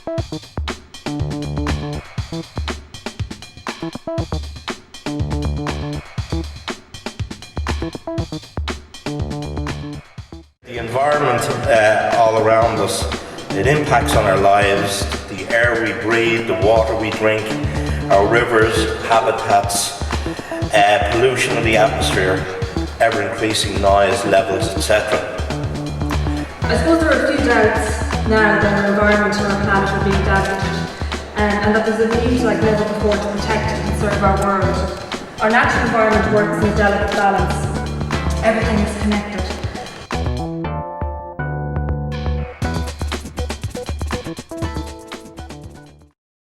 The environment all around us, it impacts on our lives, the air we breathe, the water we drink, our rivers, habitats, pollution in the atmosphere, ever-increasing noise levels, etc. I suppose there are a few doubts now that our environment and our planet are being damaged, and that there's a need, like never before, to protect and conserve our world. Our natural environment works in a delicate balance. Everything is connected.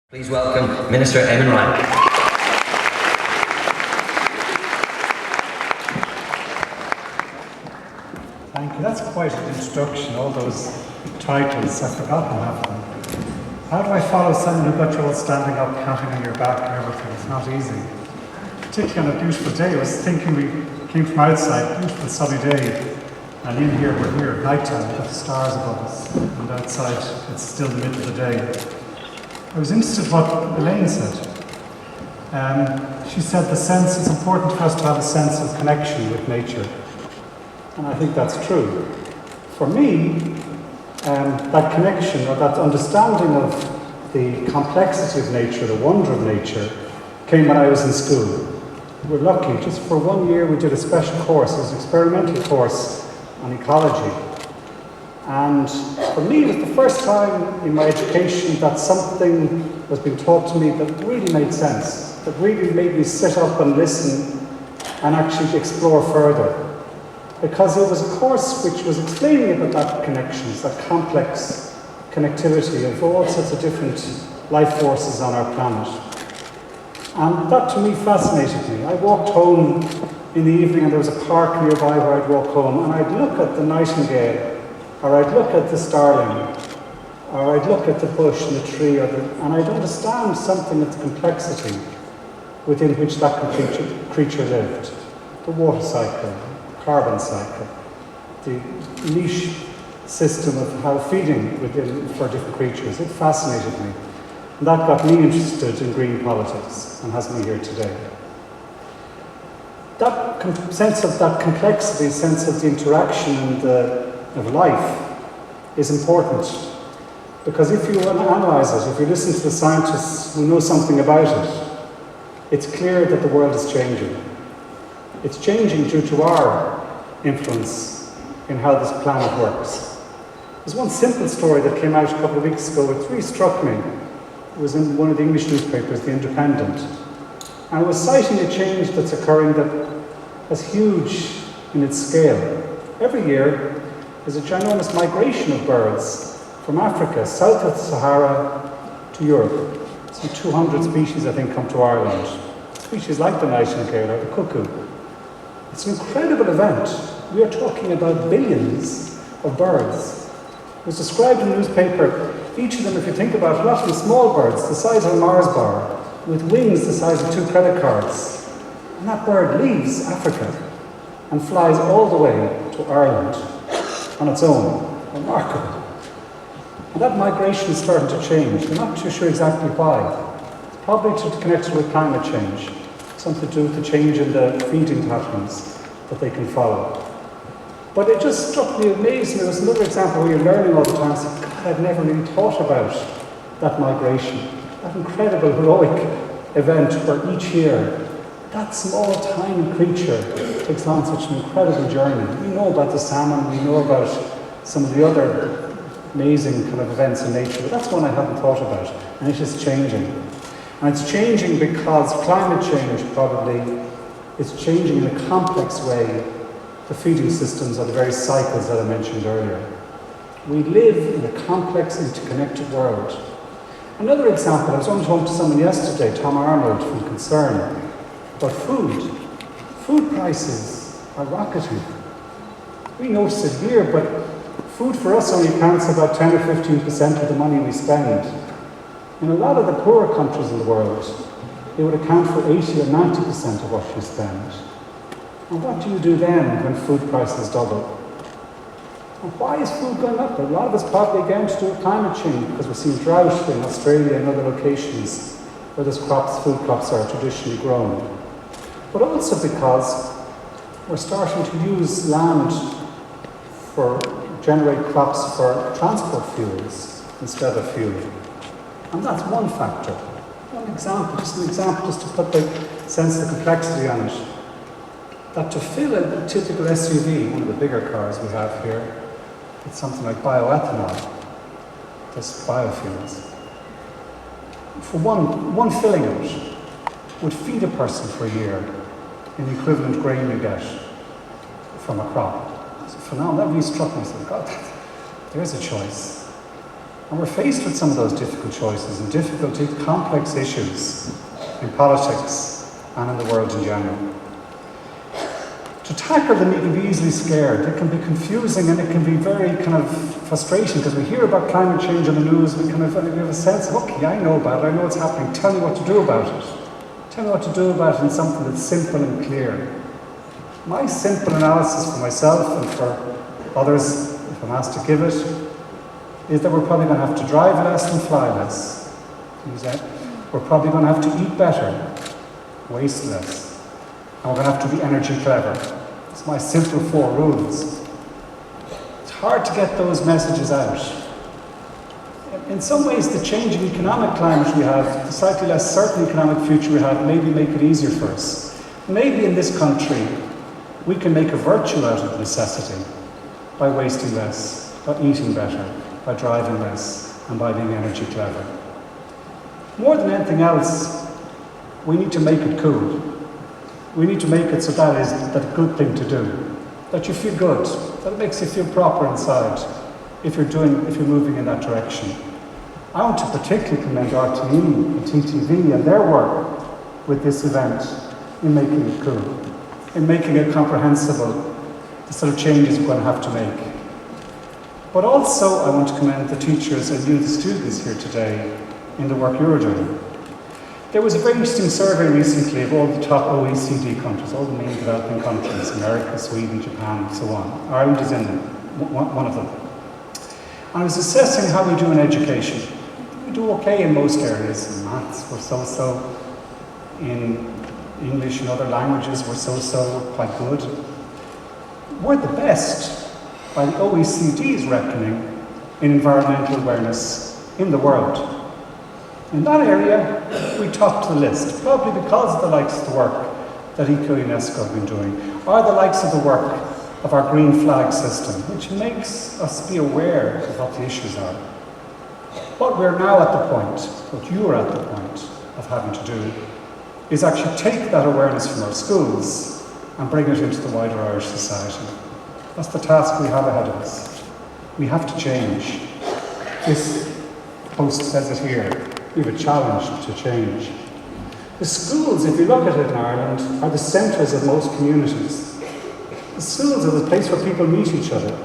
Please welcome Minister Eamon Ryan. Thank you. That's quite an introduction, all those titles. I've forgotten half of them. How do I follow someone who got you all standing up, counting on your back and everything? It's not easy. Particularly on a beautiful day. I was thinking we came from outside, beautiful sunny day, and in here, we're here at night time, we've got the stars above us, and outside it's still the middle of the day. I was interested in what Elaine said. She said it's important for us to have a sense of connection with nature. And I think that's true. For me, that connection or that understanding of the complexity of nature, the wonder of nature, came when I was in school. We were lucky, just for 1 year we did a special course, it was an experimental course on ecology. And for me, it was the first time in my education that something was being taught to me that really made sense, that really made me sit up and listen and actually explore further. Because it was a course which was explaining about that connections, that complex connectivity of all sorts of different life forces on our planet. And that to me fascinated me. I walked home in the evening and there was a park nearby where I'd walk home and I'd look at the nightingale, or I'd look at the starling, or I'd look at the bush and the tree, and I'd understand something of the complexity within which that creature lived. The water cycle, the carbon cycle, the niche system of how feeding for different creatures. It fascinated me. And that got me interested in green politics and has me here today. That sense of that complexity, sense of the interaction and of life is important, because if you analyse it, if you listen to the scientists who know something about it, it's clear that the world is changing. It's changing due to our influence in how this planet works. There's one simple story that came out a couple of weeks ago, it really struck me. It was in one of the English newspapers, The Independent, and it was citing a change that's occurring that is huge in its scale. Every year, there's a ginormous migration of birds from Africa, south of the Sahara, to Europe. Some 200 species, I think, come to Ireland. Species like the nightingale or the cuckoo. It's an incredible event. We are talking about billions of birds. It was described in the newspaper, each of them, if you think about it, a lot of them small birds, the size of a Mars bar, with wings the size of 2 credit cards. And that bird leaves Africa and flies all the way to Ireland on its own. Remarkable. And that migration is starting to change. We're not too sure exactly why. It's probably connected with climate change. Something to do with the change in the feeding patterns that they can follow. But it just struck me, amazed me. There was another example where you're learning all the time. So, God, I'd never really thought about that migration. That incredible, heroic event where each year that small, tiny creature takes on such an incredible journey. We know about the salmon, we know about some of the other amazing kind of events in nature, but that's one I hadn't thought about, and it is changing. And it's changing because climate change probably is changing in a complex way the feeding systems of the various cycles that I mentioned earlier. We live in a complex, interconnected world. Another example, I was on home to someone yesterday, Tom Arnold from Concern, about food. Food prices are rocketing. We notice it here, but food for us only accounts about 10 or 15% of the money we spend. In a lot of the poorer countries in the world, it would account for 80 or 90% of what you spend. And what do you do then when food prices double? And why is food going up? A lot of it's probably again to do with climate change, because we're seeing drought in Australia and other locations where those crops, food crops are traditionally grown. But also because we're starting to use land for generate crops for transport fuels instead of fuel. And that's one factor. One example, just to put the sense of the complexity on it. That to fill a typical SUV, one of the bigger cars we have here, it's something like bioethanol, just biofuels. For one filling it would feed a person for a year in the equivalent grain you get from a crop. It's a phenomenon. That really struck me. I said, God, there's a choice. And we're faced with some of those difficult choices and difficulty, complex issues in politics and in the world in general. To tackle them, you can be easily scared. It can be confusing and it can be very kind of frustrating, because we hear about climate change on the news, we have a sense of, okay, I know about it, I know what's happening, tell me what to do about it. Tell me what to do about it in something that's simple and clear. My simple analysis for myself and for others, if I'm asked to give it, is that we're probably going to have to drive less and fly less. We're probably going to have to eat better, waste less. And we're going to have to be energy clever. It's my simple 4 rules. It's hard to get those messages out. In some ways, the changing economic climate we have, the slightly less certain economic future we have, maybe make it easier for us. Maybe in this country, we can make a virtue out of necessity by wasting less, by eating better, by driving less, and by being energy clever. More than anything else, we need to make it cool. We need to make it so that is that good thing to do, that you feel good, that it makes you feel proper inside if you're moving in that direction. I want to particularly commend our team, the TTV, and their work with this event in making it cool, in making it comprehensible, the sort of changes we're going to have to make. But also I want to commend the teachers and you, the students here today, in the work you're doing. There was a very interesting survey recently of all the top OECD countries, all the main developing countries, America, Sweden, Japan, and so on. Ireland is in them, one of them. And I was assessing how we do in education. We do okay in most areas. In maths, we're so-so. In English and other languages, we're so-so, we're quite good. We're the best, by the OECD's reckoning, in environmental awareness in the world. In that area, we top the list, probably because of the likes of the work that ECO-UNESCO have been doing, or the likes of the work of our green flag system, which makes us be aware of what the issues are. What we're now at the point, what you are at the point of having to do, is actually take that awareness from our schools and bring it into the wider Irish society. That's the task we have ahead of us. We have to change. This post says it here. We have a challenge to change. The schools, if you look at it in Ireland, are the centres of most communities. The schools are the place where people meet each other.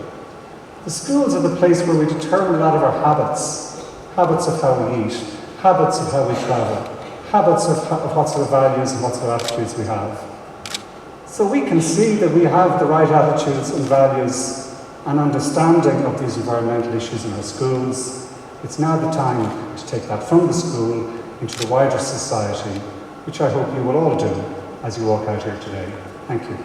The schools are the place where we determine a lot of our habits. Habits of how we eat, habits of how we travel, habits of what sort of values and what sort of attitudes we have. So we can see that we have the right attitudes and values and understanding of these environmental issues in our schools. It's now the time to take that from the school into the wider society, which I hope you will all do as you walk out here today. Thank you.